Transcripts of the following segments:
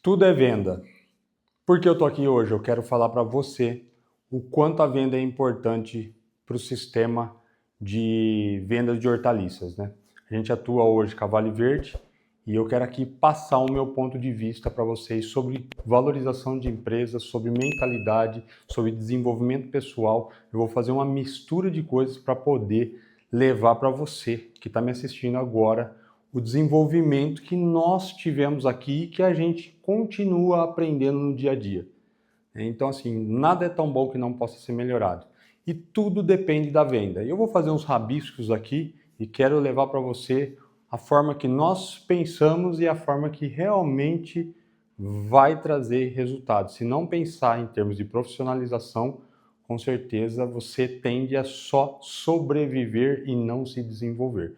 Tudo é venda. Por que eu estou aqui hoje? Eu quero falar para você o quanto a venda é importante para o sistema de vendas de hortaliças, né? A gente atua hoje com a Vale Verde e eu quero aqui passar o meu ponto de vista para vocês sobre valorização de empresas, sobre mentalidade, sobre desenvolvimento pessoal. Eu vou fazer uma mistura de coisas para poder levar para você que está me assistindo agora o desenvolvimento que nós tivemos aqui e que a gente continua aprendendo no dia a dia. Então, assim, nada é tão bom que não possa ser melhorado. E tudo depende da venda. Eu vou fazer uns rabiscos aqui e quero levar para você a forma que nós pensamos e a forma que realmente vai trazer resultados. Se não pensar em termos de profissionalização, com certeza você tende a só sobreviver e não se desenvolver.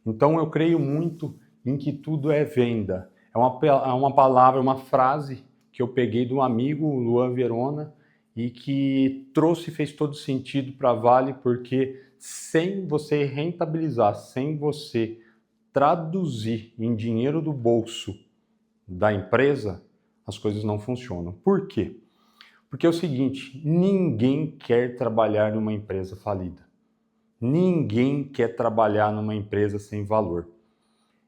Então eu creio muito em que tudo é venda. É uma palavra, uma frase que eu peguei de um amigo, o Luan Verona, e que trouxe e fez todo sentido para a Vale, porque sem você rentabilizar, sem você traduzir em dinheiro do bolso da empresa, as coisas não funcionam. Por quê? Porque é o seguinte, ninguém quer trabalhar numa empresa falida. Ninguém quer trabalhar numa empresa sem valor.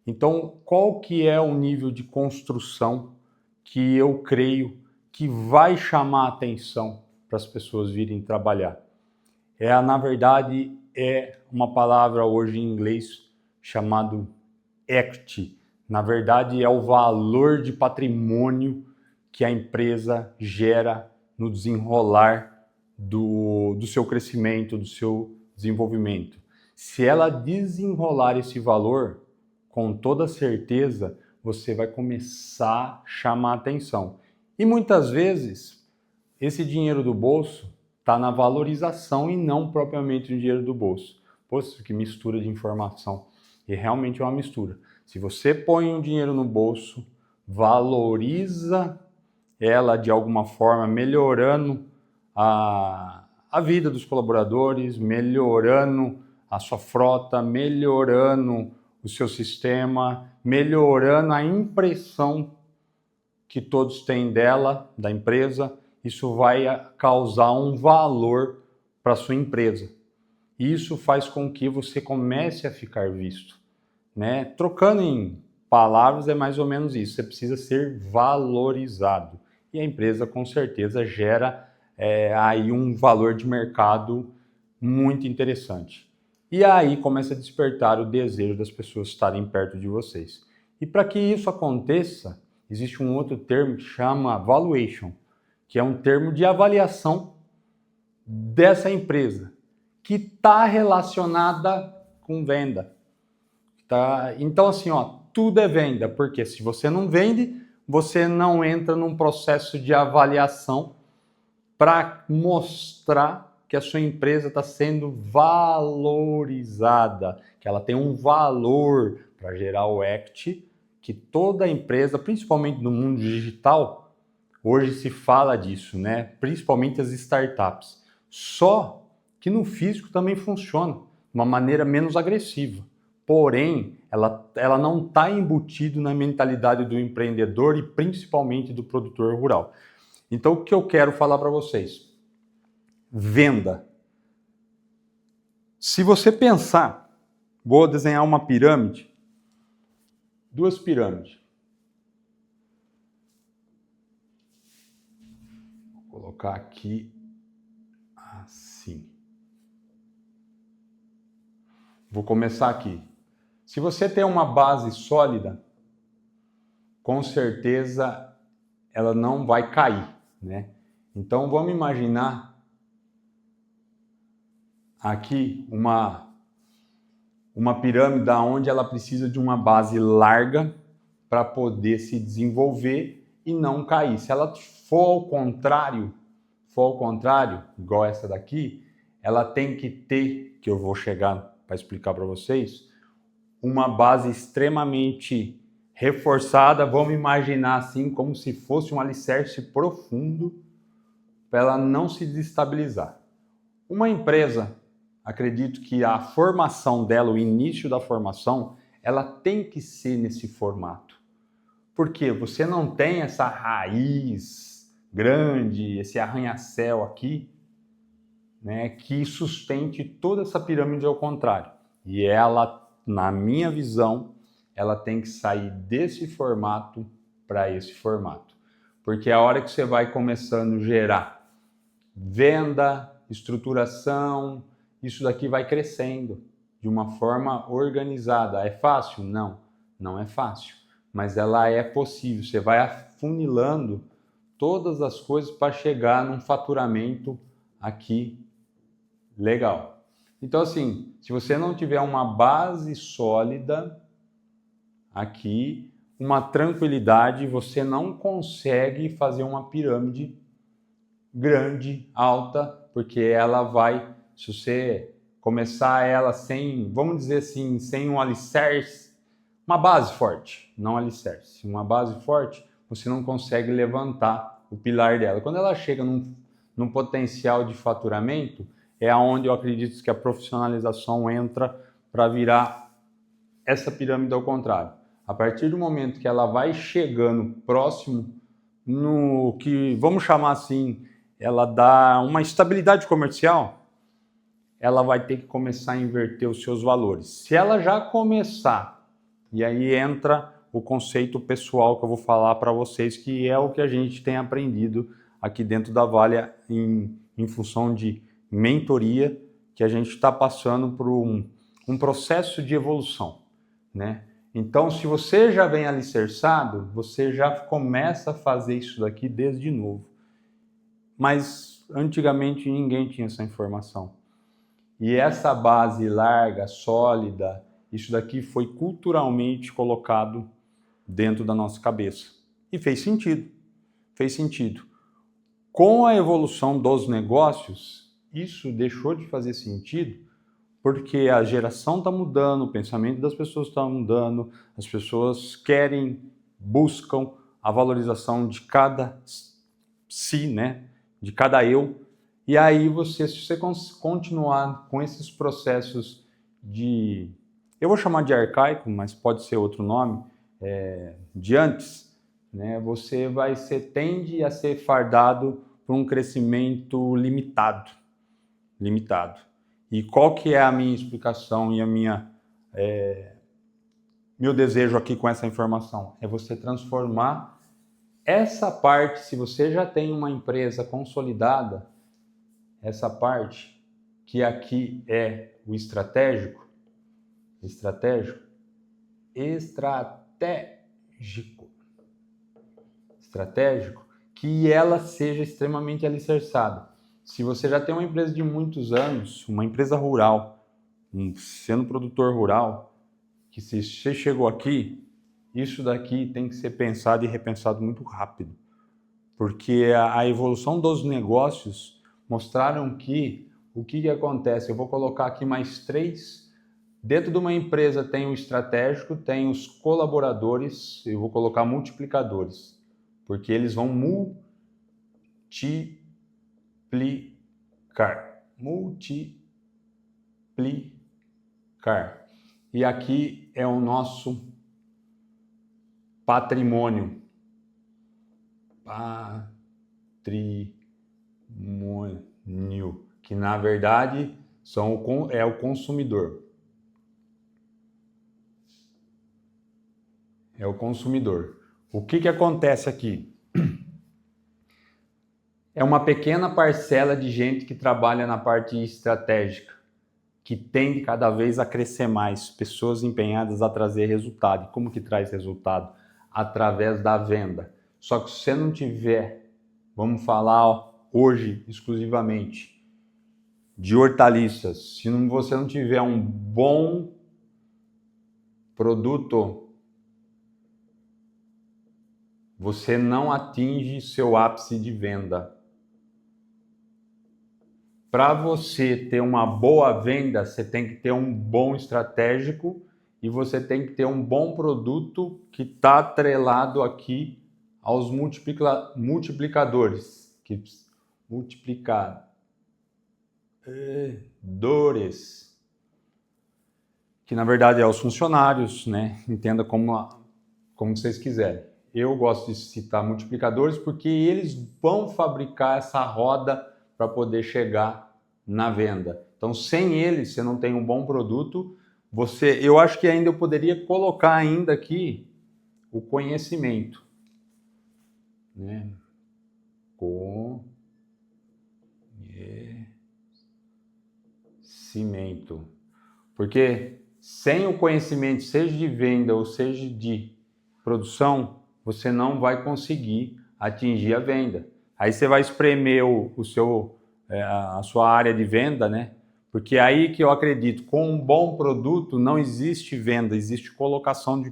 Então, qual que é o nível de construção que eu creio que vai chamar a atenção para as pessoas virem trabalhar? Na verdade, é uma palavra hoje em inglês chamado equity. Na verdade, é o valor de patrimônio que a empresa gera no desenrolar do seu crescimento, do seu desenvolvimento. Se ela desenrolar esse valor, com toda certeza você vai começar a chamar atenção. E muitas vezes esse dinheiro do bolso está na valorização e não propriamente no dinheiro do bolso. Poxa, que mistura de informação. E realmente é uma mistura. Se você põe um dinheiro no bolso, valoriza ela de alguma forma, melhorando a vida dos colaboradores, melhorando a sua frota, melhorando o seu sistema, melhorando a impressão que todos têm dela, da empresa, isso vai causar um valor para a sua empresa. Isso faz com que você comece a ficar visto, né? Trocando em palavras é mais ou menos isso, você precisa ser valorizado. E a empresa com certeza gera aí um valor de mercado muito interessante. E aí começa a despertar o desejo das pessoas estarem perto de vocês. E para que isso aconteça, existe um outro termo que chama valuation, que é um termo de avaliação dessa empresa, que está relacionada com venda. Tá? Então, assim, tudo é venda, porque se você não vende, você não entra num processo de avaliação para mostrar que a sua empresa está sendo valorizada, que ela tem um valor para gerar o equity, que toda empresa, principalmente no mundo digital, hoje se fala disso, né? Principalmente as startups. Só que no físico também funciona de uma maneira menos agressiva. Porém, ela não está embutido na mentalidade do empreendedor e principalmente do produtor rural. Então, o que eu quero falar para vocês? Venda. Se você pensar, vou desenhar uma pirâmide, duas pirâmides. Vou colocar aqui assim. Vou começar aqui. Se você tem uma base sólida, com certeza ela não vai cair, né? Então vamos imaginar aqui uma pirâmide onde ela precisa de uma base larga para poder se desenvolver e não cair. Se ela for ao contrário, igual essa daqui, ela tem que ter, que eu vou chegar para explicar para vocês, uma base extremamente reforçada, vamos imaginar assim, como se fosse um alicerce profundo para ela não se desestabilizar. Uma empresa, acredito que a formação dela, o início da formação, ela tem que ser nesse formato. Porque você não tem essa raiz grande, esse arranha-céu aqui, né, que sustente toda essa pirâmide ao contrário. E ela, na minha visão, ela tem que sair desse formato para esse formato. Porque a hora que você vai começando a gerar venda, estruturação, isso daqui vai crescendo de uma forma organizada. É fácil? Não, não é fácil. Mas ela é possível. Você vai afunilando todas as coisas para chegar num faturamento aqui legal. Então, assim, se você não tiver uma base sólida aqui, uma tranquilidade, você não consegue fazer uma pirâmide grande, alta, porque ela vai, se você começar ela sem, vamos dizer assim, sem um alicerce, uma base forte, não alicerce, uma base forte, você não consegue levantar o pilar dela. Quando ela chega num potencial de faturamento, é onde eu acredito que a profissionalização entra para virar essa pirâmide ao contrário. A partir do momento que ela vai chegando próximo no que, vamos chamar assim, ela dá uma estabilidade comercial, ela vai ter que começar a inverter os seus valores. Se ela já começar, e aí entra o conceito pessoal que eu vou falar para vocês, que é o que a gente tem aprendido aqui dentro da Vale em função de mentoria, que a gente está passando por um processo de evolução, né? Então, se você já vem alicerçado, você já começa a fazer isso daqui desde novo. Mas antigamente ninguém tinha essa informação. E essa base larga, sólida, isso daqui foi culturalmente colocado dentro da nossa cabeça. E fez sentido. Fez sentido. Com a evolução dos negócios, isso deixou de fazer sentido porque a geração está mudando, o pensamento das pessoas está mudando, as pessoas querem, buscam a valorização de cada si, né? De cada eu. E aí você, se você continuar com esses processos de, eu vou chamar de arcaico, mas pode ser outro nome, de antes, né? Você tende a ser fardado por um crescimento limitado. E qual que é a minha explicação e meu desejo aqui com essa informação? É você transformar essa parte, se você já tem uma empresa consolidada, essa parte que aqui é o estratégico, que ela seja extremamente alicerçada. Se você já tem uma empresa de muitos anos, uma empresa rural, sendo produtor rural, que se você chegou aqui, isso daqui tem que ser pensado e repensado muito rápido. Porque a evolução dos negócios mostraram que o que acontece? Eu vou colocar aqui mais 3. Dentro de uma empresa tem o estratégico, tem os colaboradores, eu vou colocar multiplicadores, porque eles vão multiplicar. E aqui é o nosso patrimônio. Que na verdade é o consumidor. É o consumidor. O que acontece aqui? É uma pequena parcela de gente que trabalha na parte estratégica, que tende cada vez a crescer mais, pessoas empenhadas a trazer resultado. E como que traz resultado? Através da venda. Só que se você não tiver, vamos falar hoje exclusivamente de hortaliças, se você não tiver um bom produto, você não atinge seu ápice de venda. Para você ter uma boa venda, você tem que ter um bom estratégico e você tem que ter um bom produto que está atrelado aqui aos multiplicadores. Que na verdade é os funcionários, né? Entenda como vocês quiserem. eu gosto de citar multiplicadores porque eles vão fabricar essa roda para poder chegar na venda. Então, sem eles, você não tem um bom produto. Eu acho que ainda eu poderia colocar ainda aqui o conhecimento, né? Conhecimento. Porque sem o conhecimento, seja de venda ou seja de produção, você não vai conseguir atingir a venda. Aí você vai espremer a sua área de venda, né? Porque é aí que eu acredito, com um bom produto não existe venda, existe colocação de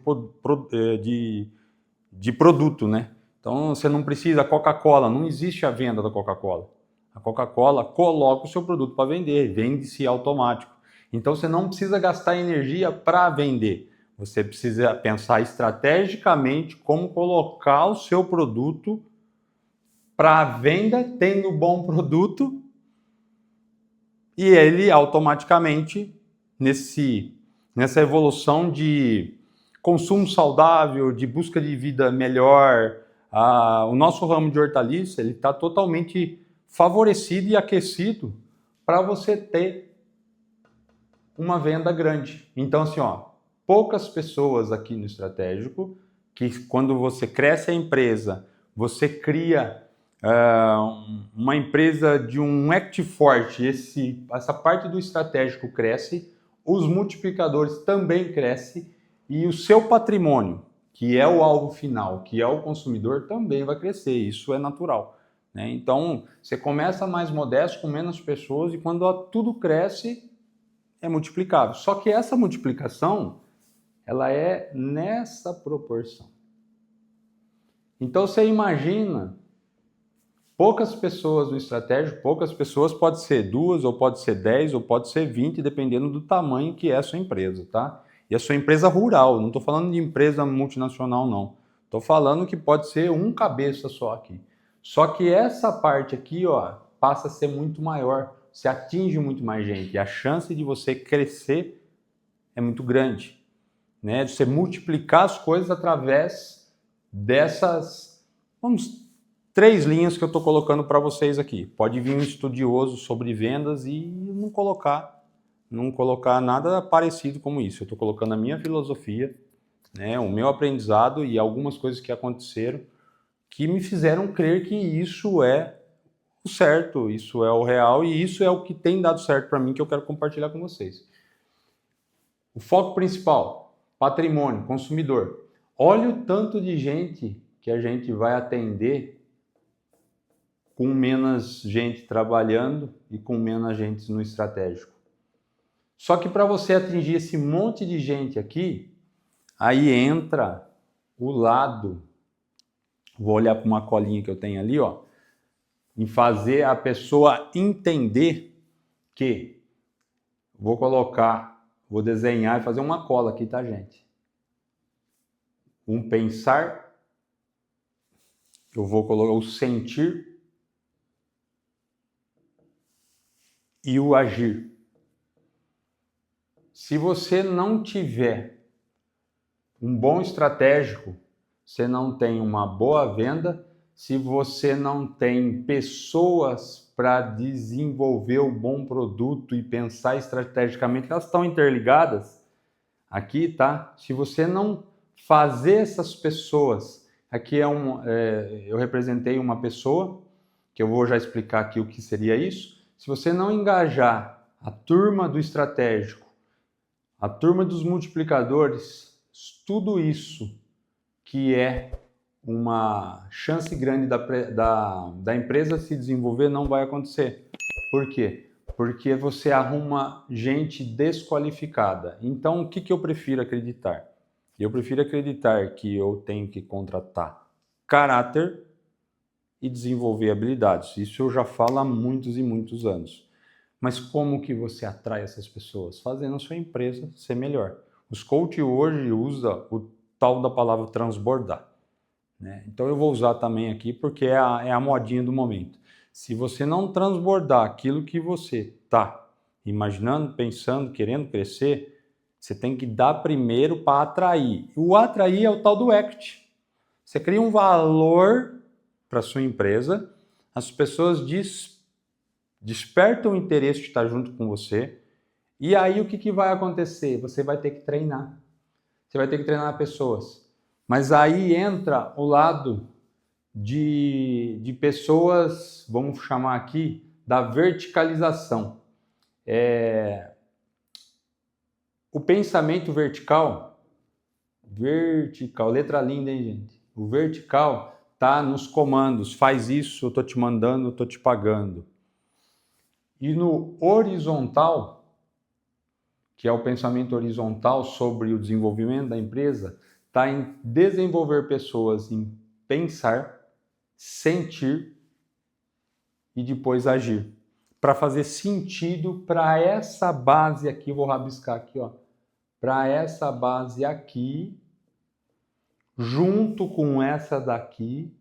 produto, né? Então você não precisa, Coca-Cola, não existe a venda da Coca-Cola. A Coca-Cola coloca o seu produto para vender, vende-se automático. Então você não precisa gastar energia para vender. Você precisa pensar estrategicamente como colocar o seu produto para venda, tendo bom produto, e ele automaticamente, nessa evolução de consumo saudável, de busca de vida melhor, o nosso ramo de hortaliça ele está totalmente favorecido e aquecido para você ter uma venda grande. Então, assim, poucas pessoas aqui no estratégico, que quando você cresce a empresa, você cria uma empresa de um equity forte, essa parte do estratégico cresce, os multiplicadores também crescem e o seu patrimônio, que é o alvo final, que é o consumidor, também vai crescer. Isso é natural, né? Então, você começa mais modesto, com menos pessoas, e quando tudo cresce, é multiplicável. Só que essa multiplicação, ela é nessa proporção. Então, você imagina poucas pessoas no estratégico, poucas pessoas, pode ser 2, ou pode ser 10, ou pode ser 20, dependendo do tamanho que é a sua empresa, tá? E a sua empresa rural, não estou falando de empresa multinacional, não. Estou falando que pode ser um cabeça só aqui. Só que essa parte aqui, passa a ser muito maior, se atinge muito mais gente, e a chance de você crescer é muito grande, né? De você multiplicar as coisas através dessas, 3 linhas que eu estou colocando para vocês aqui. Pode vir um estudioso sobre vendas e não colocar nada parecido como isso. Eu estou colocando a minha filosofia, né, o meu aprendizado e algumas coisas que aconteceram que me fizeram crer que isso é o certo, isso é o real e isso é o que tem dado certo para mim, que eu quero compartilhar com vocês. O foco principal, patrimônio, consumidor. Olha o tanto de gente que a gente vai atender com menos gente trabalhando e com menos gente no estratégico. Só que para você atingir esse monte de gente aqui, aí entra o lado, vou olhar para uma colinha que eu tenho ali, em fazer a pessoa entender que vou desenhar e fazer uma cola aqui, tá, gente? Um pensar, eu vou colocar o sentir e o agir. Se você não tiver um bom estratégico, você não tem uma boa venda. Se você não tem pessoas para desenvolver um bom produto e pensar estrategicamente, elas estão interligadas aqui, tá? Se você não fazer essas pessoas, aqui eu representei uma pessoa, que eu vou já explicar aqui o que seria isso. Se você não engajar a turma do estratégico, a turma dos multiplicadores, tudo isso que é uma chance grande da empresa se desenvolver não vai acontecer. Por quê? Porque você arruma gente desqualificada. Então, o que eu prefiro acreditar? Eu prefiro acreditar que eu tenho que contratar caráter e desenvolver habilidades. Isso eu já falo há muitos e muitos anos. Mas como que você atrai essas pessoas? Fazendo a sua empresa ser melhor. Os coaches hoje usam o tal da palavra transbordar, né? Então eu vou usar também aqui porque é a modinha do momento. Se você não transbordar aquilo que você está imaginando, pensando, querendo crescer, você tem que dar primeiro para atrair. O atrair é o tal do equity. Você cria um valor para sua empresa, as pessoas despertam o interesse de estar junto com você, e aí o que vai acontecer? Você vai ter que treinar. Você vai ter que treinar pessoas. Mas aí entra o lado de pessoas, vamos chamar aqui, da verticalização. O pensamento vertical, letra linda, hein, gente? O vertical tá nos comandos, faz isso, eu tô te mandando, eu tô te pagando. E no horizontal, que é o pensamento horizontal sobre o desenvolvimento da empresa, está em desenvolver pessoas em pensar, sentir e depois agir. Para fazer sentido para essa base aqui, vou rabiscar aqui, ó. Para essa base aqui, junto com essa daqui,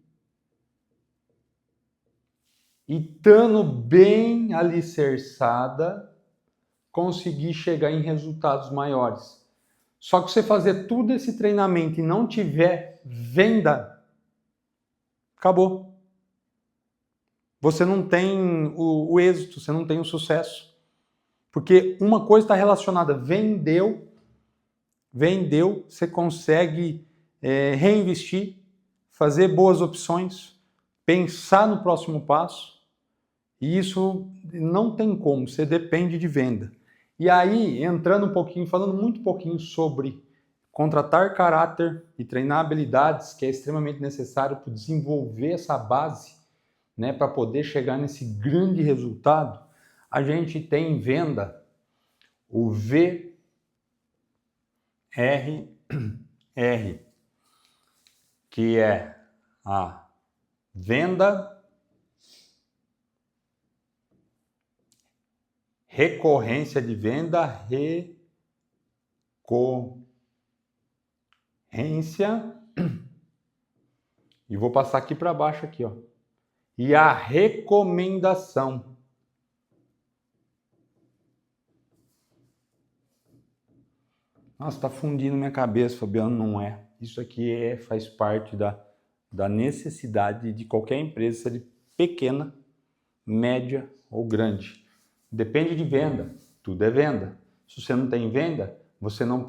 e estando bem alicerçada, conseguir chegar em resultados maiores. Só que você fazer tudo esse treinamento e não tiver venda, acabou. Você não tem o êxito, você não tem o sucesso. Porque uma coisa está relacionada, vendeu, você consegue reinvestir, fazer boas opções, pensar no próximo passo, e isso não tem como, você depende de venda. E aí, entrando um pouquinho, falando muito pouquinho sobre contratar caráter e treinar habilidades, que é extremamente necessário para desenvolver essa base, né, para poder chegar nesse grande resultado, a gente tem em venda o VRR, que é a venda recorrência de venda, recorrência, e vou passar aqui para baixo aqui, ó. E a recomendação. Nossa, tá fundindo minha cabeça, Fabiano, não é. Isso aqui faz parte da necessidade de qualquer empresa, seja pequena, média ou grande. Depende de venda, tudo é venda. Se você não tem venda, você não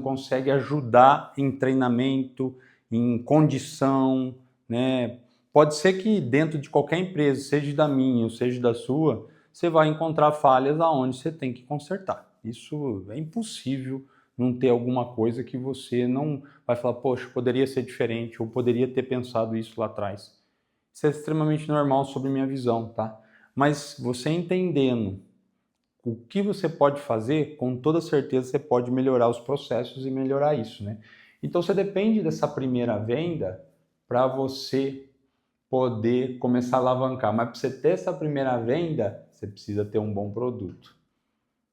consegue ajudar em treinamento, em condição, né? Pode ser que dentro de qualquer empresa, seja da minha ou seja da sua, você vai encontrar falhas aonde você tem que consertar. Isso é impossível não ter alguma coisa que você não vai falar, poxa, poderia ser diferente, ou poderia ter pensado isso lá atrás. Isso é extremamente normal sobre minha visão, tá? Mas você entendendo o que você pode fazer, com toda certeza você pode melhorar os processos e melhorar isso, né? Então você depende dessa primeira venda para você poder começar a alavancar. Mas para você ter essa primeira venda, você precisa ter um bom produto,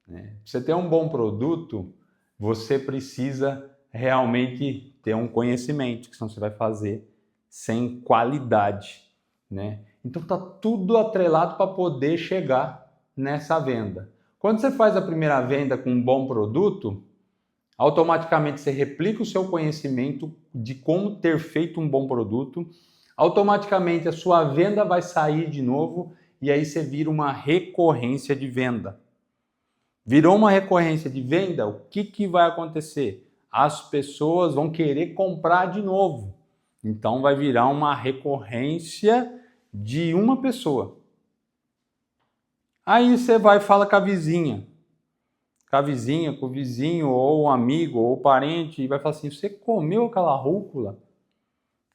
né? Para você ter um bom produto, você precisa realmente ter um conhecimento, que senão você vai fazer sem qualidade, né? Então tá tudo atrelado para poder chegar nessa venda. Quando você faz a primeira venda com um bom produto, automaticamente você replica o seu conhecimento de como ter feito um bom produto, automaticamente a sua venda vai sair de novo e aí você vira uma recorrência de venda. Virou uma recorrência de venda, o que vai acontecer? As pessoas vão querer comprar de novo. Então vai virar uma recorrência de uma pessoa. Aí você vai e fala com a vizinha, com o vizinho, ou um amigo, ou parente, e vai falar assim, você comeu aquela rúcula?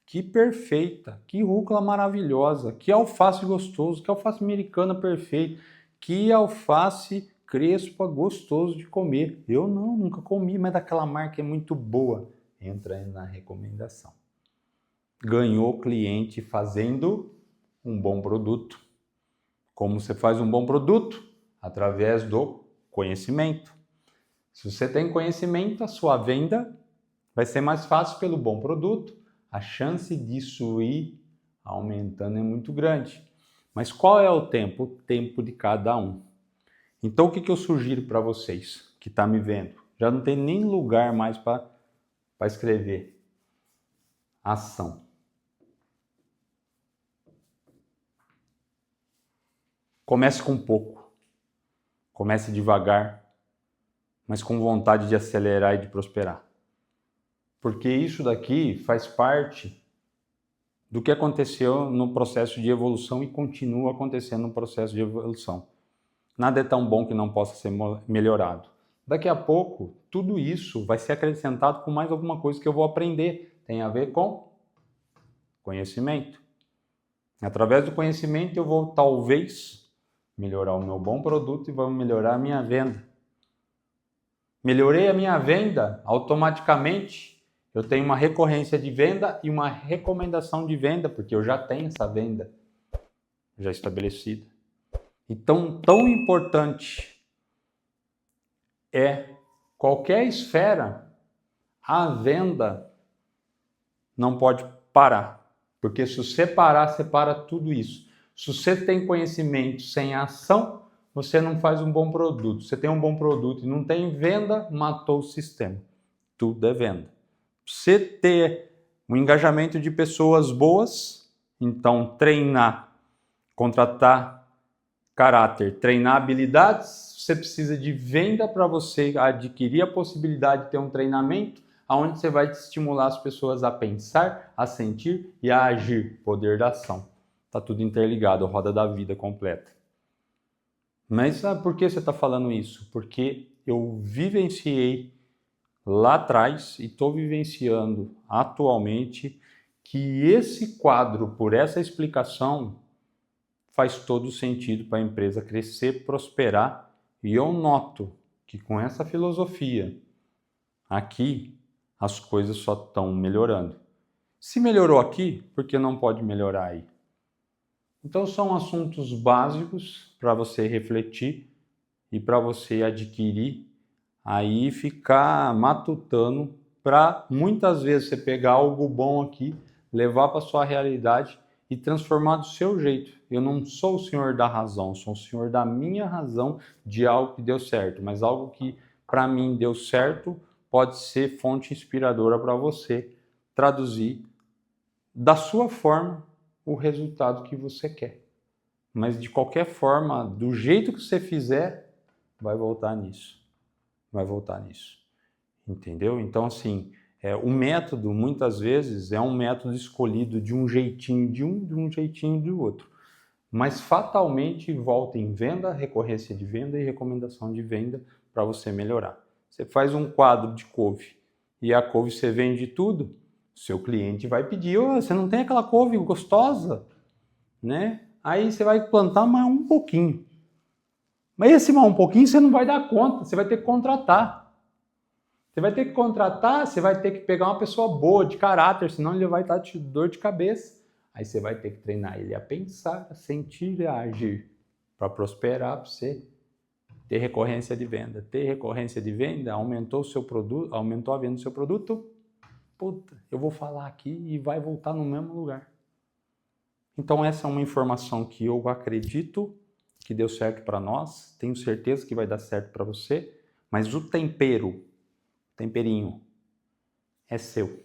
Que perfeita, que rúcula maravilhosa, que alface gostoso, que alface americana perfeita, que alface crespa gostoso de comer. Eu nunca comi, mas daquela marca é muito boa. Entra na recomendação. Ganhou cliente fazendo um bom produto. Como você faz um bom produto? Através do conhecimento. Se você tem conhecimento, a sua venda vai ser mais fácil pelo bom produto. A chance disso ir aumentando é muito grande. Mas qual é o tempo? O tempo de cada um. Então o que eu sugiro para vocês que estão me vendo? Já não tem nem lugar mais para escrever. Ação. Comece com pouco, comece devagar, mas com vontade de acelerar e de prosperar. Porque isso daqui faz parte do que aconteceu no processo de evolução e continua acontecendo no processo de evolução. Nada é tão bom que não possa ser melhorado. Daqui a pouco, tudo isso vai ser acrescentado com mais alguma coisa que eu vou aprender. Tem a ver com conhecimento. Através do conhecimento eu vou talvez melhorar o meu bom produto e vou melhorar a minha venda. Melhorei a minha venda, automaticamente eu tenho uma recorrência de venda e uma recomendação de venda, porque eu já tenho essa venda já estabelecida. Então, tão importante é qualquer esfera, a venda não pode parar. Porque se você parar, você para tudo isso. Se você tem conhecimento sem ação, você não faz um bom produto. Você tem um bom produto e não tem venda, matou o sistema. Tudo é venda. Você ter um engajamento de pessoas boas, então treinar, contratar caráter, treinar habilidades, você precisa de venda para você adquirir a possibilidade de ter um treinamento onde você vai estimular as pessoas a pensar, a sentir e a agir. Poder da ação. Está tudo interligado, a roda da vida completa. Mas por que você está falando isso? Porque eu vivenciei lá atrás e estou vivenciando atualmente que esse quadro, por essa explicação, faz todo sentido para a empresa crescer, prosperar. E eu noto que com essa filosofia aqui, as coisas só estão melhorando. Se melhorou aqui, por que não pode melhorar aí? Então são assuntos básicos para você refletir e para você adquirir, aí ficar matutando para muitas vezes você pegar algo bom aqui, levar para a sua realidade e transformar do seu jeito. Eu não sou o senhor da razão, sou o senhor da minha razão de algo que deu certo, mas algo que para mim deu certo pode ser fonte inspiradora para você traduzir da sua forma o resultado que você quer. Mas de qualquer forma, do jeito que você fizer, vai voltar nisso. Vai voltar nisso. Entendeu? Então, assim, o método, muitas vezes, é um método escolhido de um jeitinho de um jeitinho do outro. Mas, fatalmente, volta em venda, recorrência de venda e recomendação de venda para você melhorar. Você faz um quadro de couve e a couve você vende tudo, seu cliente vai pedir, você não tem aquela couve gostosa? Né? Aí você vai plantar mais um pouquinho. Mas esse mais um pouquinho você não vai dar conta, você vai ter que contratar. Você vai ter que contratar, você vai ter que pegar uma pessoa boa, de caráter, senão ele vai estar de dor de cabeça. Aí você vai ter que treinar ele a pensar, a sentir e a agir para prosperar, para você ter recorrência de venda. Ter recorrência de venda, aumentou o seu produto, aumentou a venda do seu produto, puta, eu vou falar aqui e vai voltar no mesmo lugar. Então essa é uma informação que eu acredito que deu certo para nós, tenho certeza que vai dar certo para você, mas o temperinho, é seu.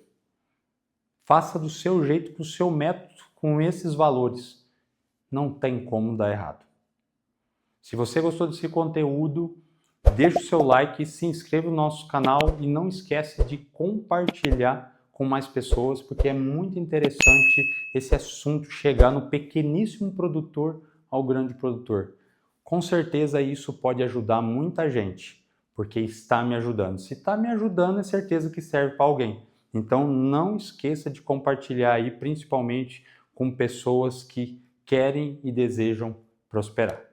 Faça do seu jeito, com o seu método, com esses valores. Não tem como dar errado. Se você gostou desse conteúdo, deixa o seu like, se inscreva no nosso canal e não esquece de compartilhar com mais pessoas, porque é muito interessante esse assunto chegar no pequeníssimo produtor ao grande produtor. Com certeza isso pode ajudar muita gente, porque está me ajudando. Se está me ajudando, é certeza que serve para alguém. Então não esqueça de compartilhar aí, principalmente com pessoas que querem e desejam prosperar.